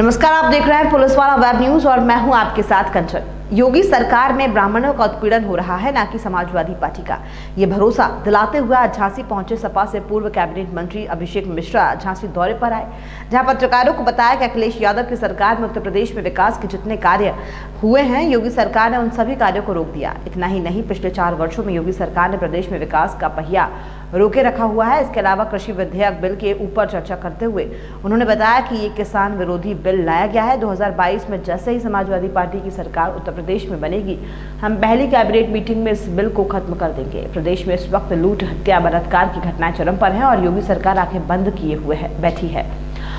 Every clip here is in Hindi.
नमस्कार, आप देख रहे हैं पुलिस वाला वेब न्यूज और मैं हूं आपके साथ कंचन। योगी सरकार में ब्राह्मणों का उत्पीड़न हो रहा है, ना कि समाजवादी पार्टी का। ये भरोसा दिलाते हुए आज झांसी पहुंचे सपा से पूर्व कैबिनेट मंत्री अभिषेक मिश्रा झांसी दौरे पर आए, जहां पत्रकारों को बताया कि अखिलेश यादव की सरकार में उत्तर प्रदेश में विकास के जितने कार्य हुए हैं, योगी सरकार ने उन सभी कार्यों को रोक दिया। इतना ही नहीं, पिछले 4 वर्षों में योगी सरकार ने प्रदेश में विकास का पहिया रोके रखा हुआ है। इसके अलावा कृषि विधेयक बिल के ऊपर चर्चा करते हुए उन्होंने बताया कि ये किसान विरोधी बिल लाया गया है। 2022 में जैसे ही समाजवादी पार्टी की सरकार उत्तर प्रदेश में बनेगी, हम पहली कैबिनेट मीटिंग में इस बिल को खत्म कर देंगे। प्रदेश में इस वक्त लूट, हत्या, बलात्कार की घटनाएं चरम पर हैं और योगी सरकार आंखें बंद किए हुए बैठी है।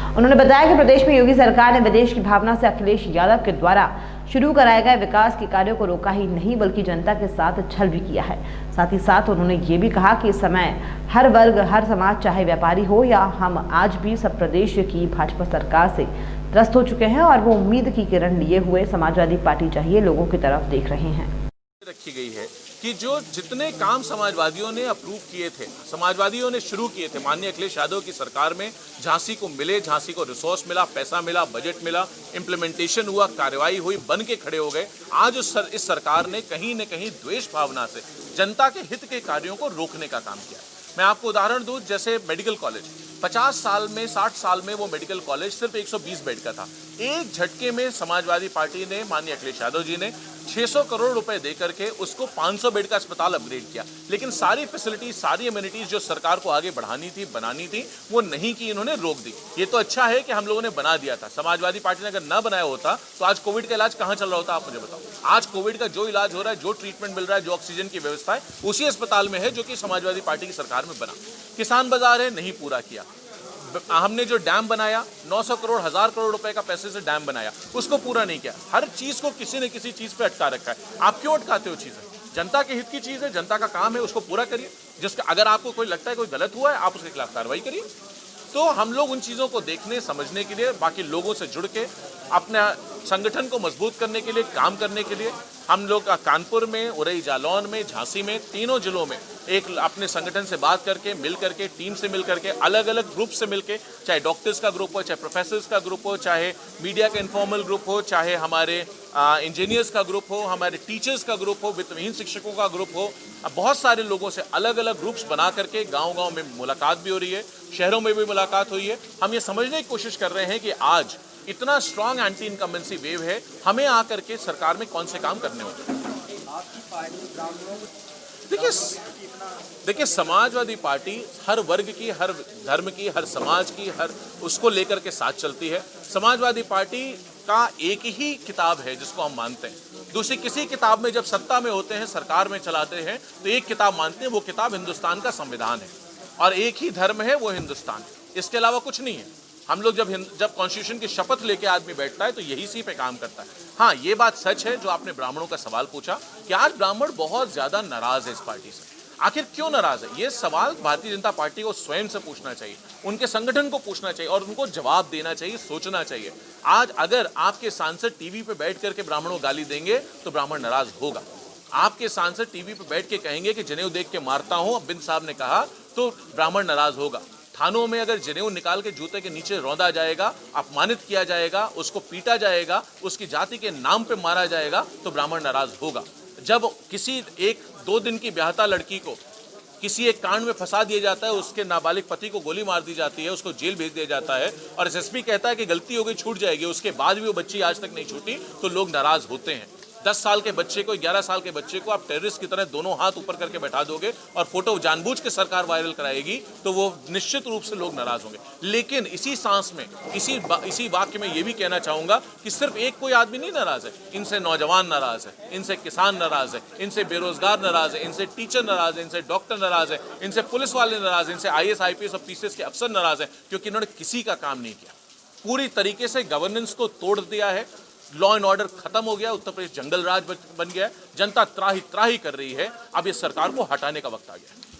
उन्होंने बताया कि प्रदेश में योगी सरकार ने विदेश की भावना से अखिलेश यादव के द्वारा शुरू कराए गए विकास के कार्यों को रोका ही नहीं, बल्कि जनता के साथ छल भी किया है। साथ ही साथ उन्होंने ये भी कहा कि इस समय हर वर्ग, हर समाज, चाहे व्यापारी हो या हम, आज भी सब प्रदेश की भाजपा सरकार से त्रस्त हो चुके हैं और वो उम्मीद की किरण लिए हुए समाजवादी पार्टी चाहिए लोगों की तरफ देख रहे हैं। रखी गई है कि जो जितने काम समाजवादियों ने अप्रूव किए थे, समाजवादियों ने शुरू किए थे, माननीय अखिलेश यादव की सरकार में झांसी को मिले, झांसी को रिसोर्स मिला, पैसा मिला, बजट मिला, इम्प्लीमेंटेशन हुआ, कार्रवाई हुई, बन के खड़े हो गए। आज इस सरकार ने कहीं न कहीं द्वेष भावना से जनता के हित के कार्यों को रोकने का काम किया। मैं आपको उदाहरण दूं, जैसे मेडिकल कॉलेज 50 साल में, 60 साल में वो मेडिकल कॉलेज सिर्फ 120 बेड का था। एक झटके में समाजवादी पार्टी ने, माननीय अखिलेश यादव जी ने 600 करोड़ रुपए देकर के उसको 500 बेड का अस्पताल अपग्रेड किया। लेकिन सारी फैसिलिटी, सारी एमिनिटीज जो सरकार को आगे बढ़ानी थी, बनानी थी, वो नहीं की, इन्होंने रोक दी। ये तो अच्छा है कि हम लोगों ने बना दिया था। समाजवादी पार्टी ने अगर ना बनाया होता तो आज कोविड का इलाज कहां चल रहा होता, आप मुझे बताओ। आज कोविड का जो इलाज हो रहा है, जो ट्रीटमेंट मिल रहा है, जो ऑक्सीजन की व्यवस्था है, उसी अस्पताल में है जो कि समाजवादी पार्टी की सरकार में बना। किसान बाजार है, नहीं पूरा किया। हमने जो डैम बनाया, 900 करोड़, 1000 करोड़ रुपए का पैसे से डैम बनाया, उसको पूरा नहीं किया। हर चीज को किसी न किसी चीज पे अटका रखा है। आप क्यों अटकाते हो चीजें? जनता के हित की चीज है, जनता का काम है, उसको पूरा करिए। जिसका अगर आपको कोई लगता है कोई गलत हुआ है, आप उसके खिलाफ कार्रवाई करिए। तो हम लोग उन चीजों को देखने, समझने के लिए, बाकी लोगों से जुड़ के अपने संगठन को मजबूत करने के लिए, काम करने के लिए हम लोग कानपुर में, उरई जालौन में, झांसी में, तीनों जिलों में एक अपने संगठन से बात करके, मिल करके, टीम से मिल करके, अलग अलग ग्रुप से मिलके, चाहे डॉक्टर्स का ग्रुप हो, चाहे प्रोफेसर्स का ग्रुप हो, चाहे मीडिया का इनफॉर्मल ग्रुप हो, चाहे हमारे इंजीनियर्स का ग्रुप हो, हमारे टीचर्स का ग्रुप हो, वित्तविहीन शिक्षकों का ग्रुप हो, बहुत सारे लोगों से अलग अलग ग्रुप्स बना करके गाँव-गाँव में मुलाकात भी हो रही है, शहरों में भी मुलाकात हुई है। हम ये समझने की कोशिश कर रहे हैं कि आज इतना स्ट्रांग एंटी इनकम्बेंसी वेव है, हमें आकर के सरकार में कौन से काम करने होते हैं। देखिए, समाजवादी पार्टी हर वर्ग की, हर धर्म की, हर समाज की, हर उसको लेकर के साथ चलती है। समाजवादी पार्टी का एक ही किताब है जिसको हम मानते हैं। दूसरी किसी किताब में जब सत्ता में होते हैं, सरकार में चलाते हैं, तो एक किताब मानते हैं, वो किताब हिंदुस्तान का संविधान है और एक ही धर्म है, वो हिंदुस्तान। इसके अलावा कुछ नहीं है। हम लोग जब कॉन्स्टिट्यूशन की शपथ लेके आदमी बैठता है तो यही सी पे काम करता है। हाँ, ये बात सच है जो आपने ब्राह्मणों का सवाल पूछा कि आज ब्राह्मण बहुत ज्यादा नाराज है इस पार्टी से। आखिर क्यों नाराज है? ये सवाल भारतीय जनता पार्टी को स्वयं से पूछना चाहिए, उनके संगठन को पूछना चाहिए और उनको जवाब देना चाहिए, सोचना चाहिए। आज अगर आपके सांसद टीवी पे बैठ करके ब्राह्मणों को गाली देंगे तो ब्राह्मण नाराज होगा। आपके सांसद टीवी पे बैठ के कहेंगे कि जनेऊ देख के मारता हूं, बिन साहब ने कहा, तो ब्राह्मण नाराज होगा। थानों में अगर जनेऊ निकाल के जूते के नीचे रौंदा जाएगा, अपमानित किया जाएगा, उसको पीटा जाएगा, उसकी जाति के नाम पे मारा जाएगा, तो ब्राह्मण नाराज होगा। जब किसी 1-2 दिन की ब्याहता लड़की को किसी एक कांड में फंसा दिया जाता है, उसके नाबालिग पति को गोली मार दी जाती है, उसको जेल भेज दिया जाता है और एसएसपी कहता है कि गलती हो गई, छूट जाएगी, उसके बाद भी वो बच्ची आज तक नहीं छूटी, तो लोग नाराज होते हैं। 10 साल के बच्चे को, 11 साल के बच्चे को आप टेररिस्ट की तरह दोनों हाथ ऊपर करके बैठा दोगे और फोटो जानबूझ के सरकार वायरल कराएगी, तो वो निश्चित रूप से लोग नाराज होंगे। लेकिन इसी सांस में, इसी वाक्य में ये भी कहना चाहूंगा कि सिर्फ एक कोई आदमी नहीं नाराज है। इनसे नौजवान नाराज है, इनसे किसान नाराज है, इनसे बेरोजगार नाराज है, इनसे टीचर नाराज है, इनसे डॉक्टर नाराज है, इनसे पुलिस वाले नाराज है, इनसे IAS, IPS और PCS के अफसर नाराज है, क्योंकि इन्होंने किसी का काम नहीं किया। पूरी तरीके से गवर्नेंस को तोड़ दिया है। लॉ एंड ऑर्डर खत्म हो गया, उत्तर प्रदेश जंगल राज बन गया है, जनता त्राही त्राही कर रही है। अब इस सरकार को हटाने का वक्त आ गया है।